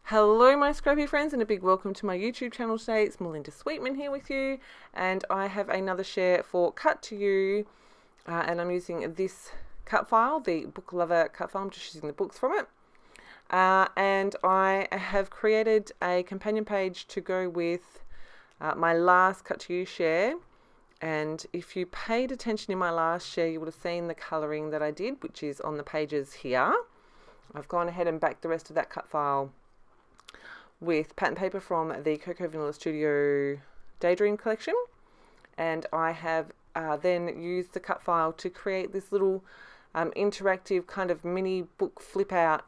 Hello my scrappy friends and a big welcome to my YouTube channel today. It's Melinda Sweetman here with you, and I have another share for Cut to You, and I'm using this cut file, the Book Lover cut file. I'm just using the books from it, and I have created a companion page to go with my last Cut to You share. And if you paid attention in my last share, you would have seen the colouring that I did, which is on the pages here. I've gone ahead and backed the rest of that cut file with pattern paper from the Coco Vanilla Studio Daydream collection, and I have then used the cut file to create this little interactive kind of mini book flip out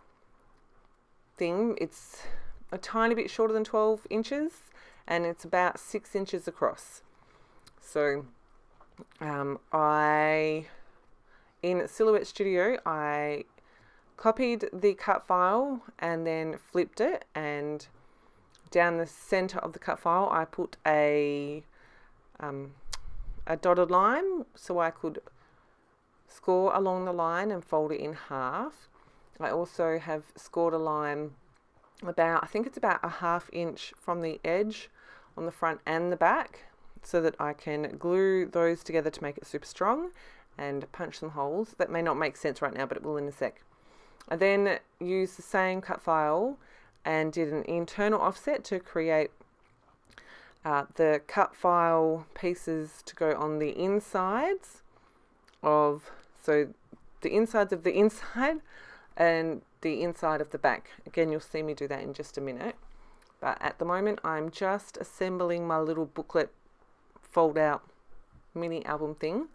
thing. It's a tiny bit shorter than 12 inches and it's about 6 inches across. So in Silhouette Studio I copied the cut file and then flipped it, and down the center of the cut file I put a dotted line so I could score along the line and fold it in half. I also have scored a line about, I think it's about a ½ inch from the edge on the front and the back, so that I can glue those together to make it super strong and punch some holes. That may not make sense right now, but it will in a sec. I then used the same cut file and did an internal offset to create the cut file pieces to go on the insides of, so the insides of the inside and the inside of the back. Again, you'll see me do that in just a minute. But at the moment, I'm just assembling my little booklet fold out mini album thing.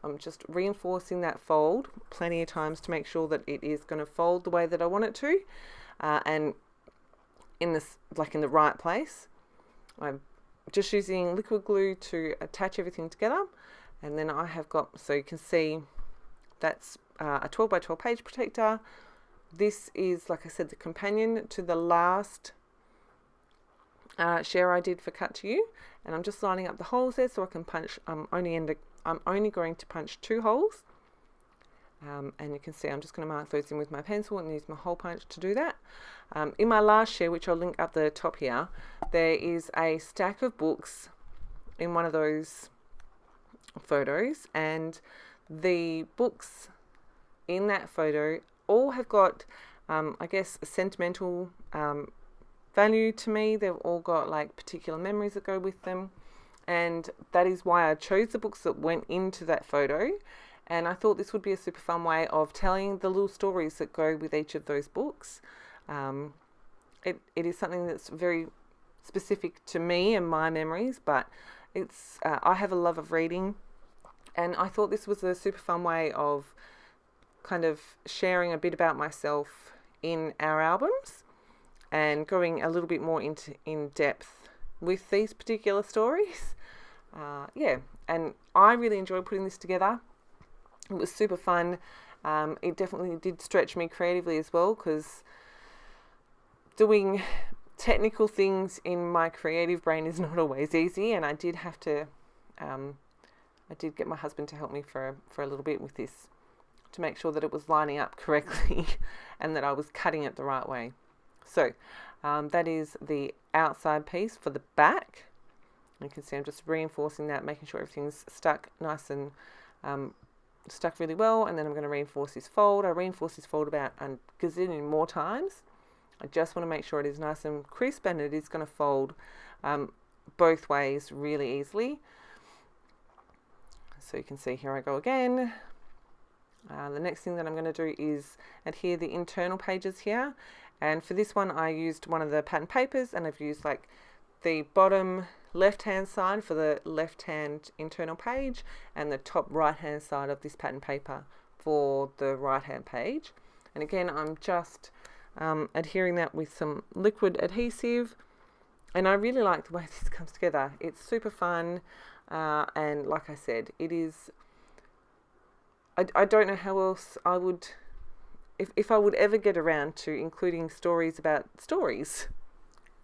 I'm just reinforcing that fold plenty of times to make sure that it is going to fold the way that I want it to, and in this, like in the right place. I'm just using liquid glue to attach everything together, and then I have got, so you can see that's a 12 by 12 page protector. This is, like I said, the companion to the last share I did for Cut to You, and I'm just lining up the holes there so I can punch. I'm only going to punch 2 holes, and you can see I'm just going to mark those in with my pencil and use my hole punch to do that. In my last share, which I'll link up the top here, there is a stack of books in one of those photos, and the books in that photo all have got I guess a sentimental value to me. They've all got like particular memories that go with them, and that is why I chose the books that went into that photo. And I thought this would be a super fun way of telling the little stories that go with each of those books. It is something that's very specific to me and my memories, but it's I have a love of reading, and I thought this was a super fun way of kind of sharing a bit about myself in our albums and going a little bit more in depth with these particular stories. Yeah, and I really enjoyed putting this together. It was super fun. It definitely did stretch me creatively as well, because doing technical things in my creative brain is not always easy, and I did have to I did get my husband to help me for a little bit with this to make sure that it was lining up correctly and that I was cutting it the right way. So that is the outside piece for the back. You can see I'm just reinforcing that, making sure everything's stuck nice and stuck really well, and then I'm going to reinforce this fold. I reinforce this fold about a gazillion more times. I just want to make sure it is nice and crisp, and it is going to fold both ways really easily. So you can see here I go again. The next thing that I'm going to do is adhere the internal pages here, and for this one I used one of the pattern papers, and I've used like the bottom left hand side for the left hand internal page and the top right hand side of this pattern paper for the right hand page. And again, I'm just adhering that with some liquid adhesive, and I really like the way this comes together. It's super fun, and like I said, it is, I don't know how else I would, if I would ever get around to including stories about stories,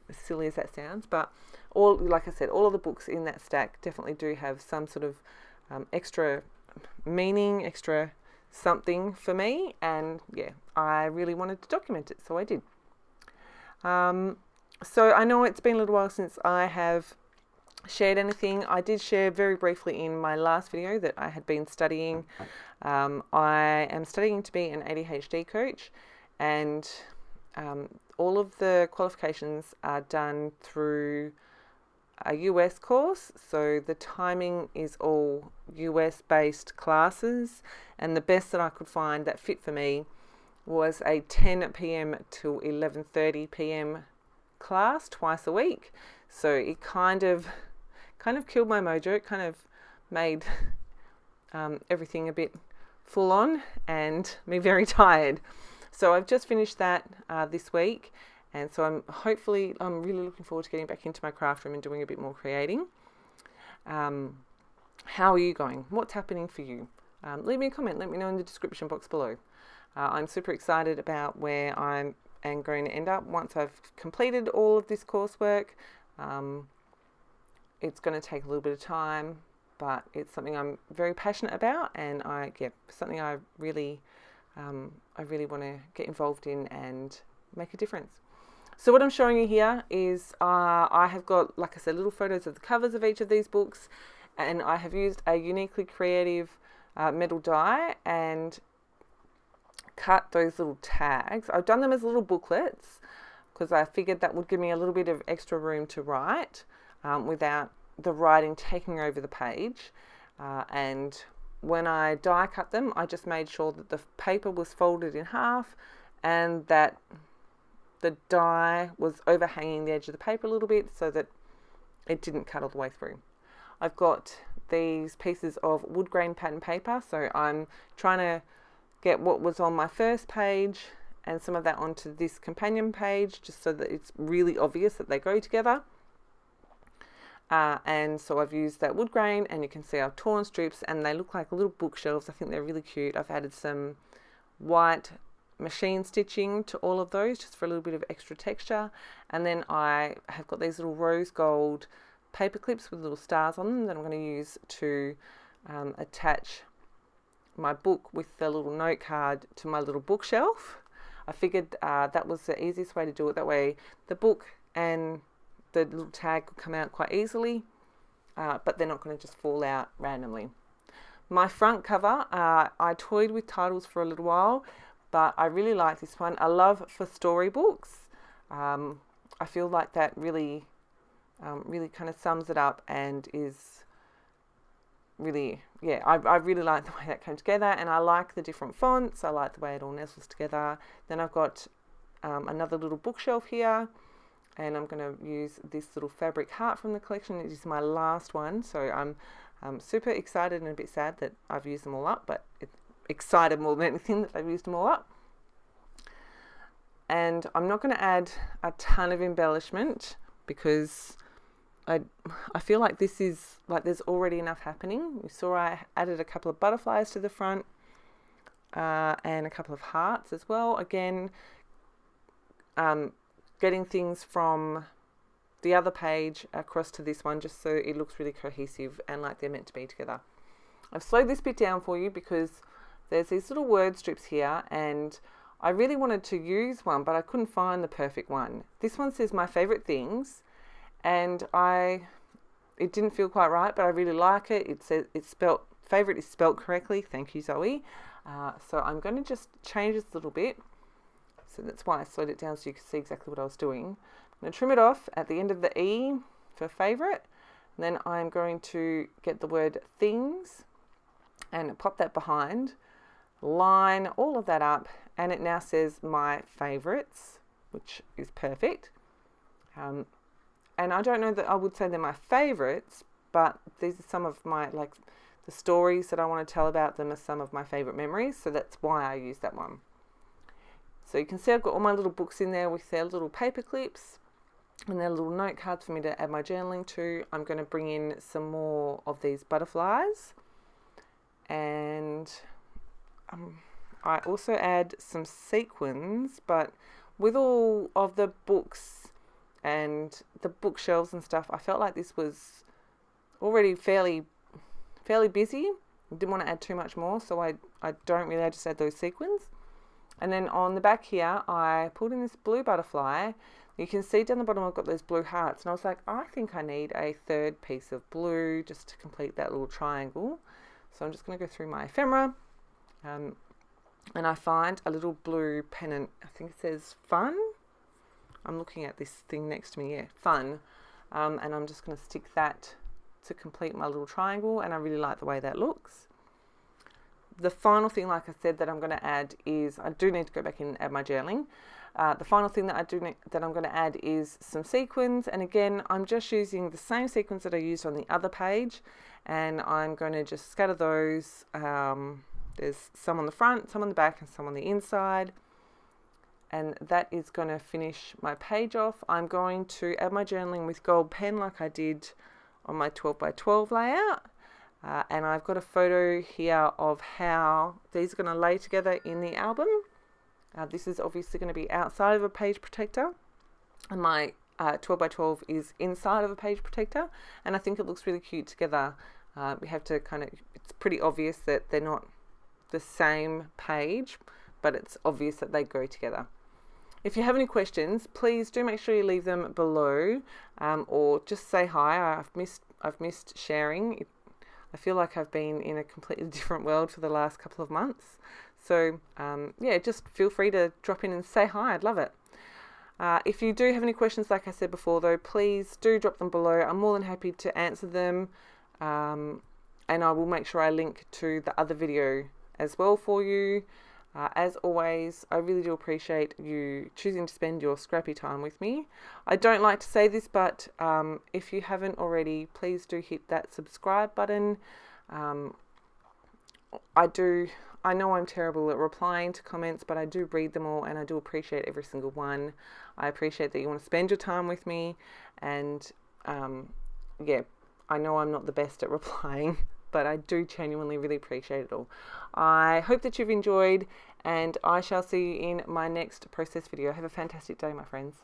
as silly as that sounds, but all, like I said, all of the books in that stack definitely do have some sort of extra meaning, extra something for me, and yeah, I really wanted to document it, so I did. So I know it's been a little while since I have shared anything. I did share very briefly in my last video that I had been studying. I am studying to be an ADHD coach, and all of the qualifications are done through a US course, so the timing is all US based classes, and the best that I could find that fit for me was a 10 p.m. to 11:30 p.m. class twice a week. So it kind of killed my mojo. It kind of made everything a bit full on and me very tired. So I've just finished that this week, and so I'm really looking forward to getting back into my craft room and doing a bit more creating. How are you going? What's happening for you? Leave me a comment. Let me know in the description box below. I'm super excited about where I'm going to end up once I've completed all of this coursework. It's going to take a little bit of time, but it's something I'm very passionate about, and something I really want to get involved in and make a difference. So what I'm showing you here is I have got, like I said, little photos of the covers of each of these books, and I have used a uniquely creative metal die and cut those little tags. I've done them as little booklets because I figured that would give me a little bit of extra room to write without the writing taking over the page. And when I die cut them, I just made sure that the paper was folded in half and that the die was overhanging the edge of the paper a little bit so that it didn't cut all the way through. I've got these pieces of wood grain pattern paper, so I'm trying to get what was on my first page and some of that onto this companion page, just so that it's really obvious that they go together. And so I've used that wood grain, and you can see I've torn strips and they look like little bookshelves. I think they're really cute. I've added some white machine stitching to all of those just for a little bit of extra texture. And then I have got these little rose gold paper clips with little stars on them that I'm going to use to attach my book with the little note card to my little bookshelf. I figured that was the easiest way to do it. That way the book and the little tag could come out quite easily, but they're not going to just fall out randomly. My front cover, I toyed with titles for a little while, but I really like this one. A Love for Storybooks. I feel like that really kind of sums it up and is really, I really like the way that came together, and I like the different fonts. I like the way it all nestles together. Then I've got another little bookshelf here, and I'm going to use this little fabric heart from the collection. It is my last one, so I'm super excited and a bit sad that I've used them all up, but excited more than anything that I've used them all up. And I'm not going to add a ton of embellishment because I feel like this is like there's already enough happening. You saw I added a couple of butterflies to the front and a couple of hearts as well. Again, getting things from the other page across to this one just so it looks really cohesive and like they're meant to be together. I've slowed this bit down for you because there's these little word strips here, and I really wanted to use one, but I couldn't find the perfect one. This one says my favorite things, and it didn't feel quite right, but I really like it. It says favorite is spelt correctly. Thank you, Zoe. So I'm going to just change this a little bit. So that's why I slowed it down so you can see exactly what I was doing. I'm going to trim it off at the end of the E for favorite. And then I'm going to get the word things and pop that behind, line all of that up, and it now says my favorites, which is perfect. And I don't know that I would say they're my favorites, but these are some of my, like, the stories that I want to tell about them are some of my favorite memories, so that's why I use that one. So you can see I've got all my little books in there with their little paper clips and their little note cards for me to add my journaling to. I'm going to bring in some more of these butterflies, and I also add some sequins, but with all of the books and the bookshelves and stuff, I felt like this was already fairly busy. I didn't want to add too much more, so I don't really, I just add those sequins. And then on the back here, I pulled in this blue butterfly. You can see down the bottom I've got those blue hearts, and I was like, I think I need a third piece of blue just to complete that little triangle. So I'm just going to go through my ephemera, and I find a little blue pennant. I think it says fun. I'm looking at this thing next to me, yeah, fun. And I'm just going to stick that to complete my little triangle, and I really like the way that looks. The final thing, like I said, that I'm going to add is, I do need to go back in and add my journaling. The final thing that I'm going to add is some sequins, and again I'm just using the same sequins that I used on the other page, and I'm going to just scatter those. There's some on the front, some on the back, and some on the inside, and that is going to finish my page off. I'm going to add my journaling with gold pen like I did on my 12 by 12 layout. And I've got a photo here of how these are going to lay together in the album. This is obviously going to be outside of a page protector, and my 12 by 12 is inside of a page protector, and I think it looks really cute together. We have to it's pretty obvious that they're not the same page, but it's obvious that they go together. If you have any questions, please do make sure you leave them below, or just say hi. I've missed sharing. I feel like I've been in a completely different world for the last couple of months. So yeah, just feel free to drop in and say hi. I'd love it. If you do have any questions, like I said before though, please do drop them below. I'm more than happy to answer them. And I will make sure I link to the other video as well for you. As always, I really do appreciate you choosing to spend your scrappy time with me. I don't like to say this, but if you haven't already, please do hit that subscribe button. I know I'm terrible at replying to comments, but I do read them all, and I do appreciate every single one. I appreciate that you want to spend your time with me, and yeah, I know I'm not the best at replying, but I do genuinely really appreciate it all. I hope that you've enjoyed, and I shall see you in my next process video. Have a fantastic day, my friends.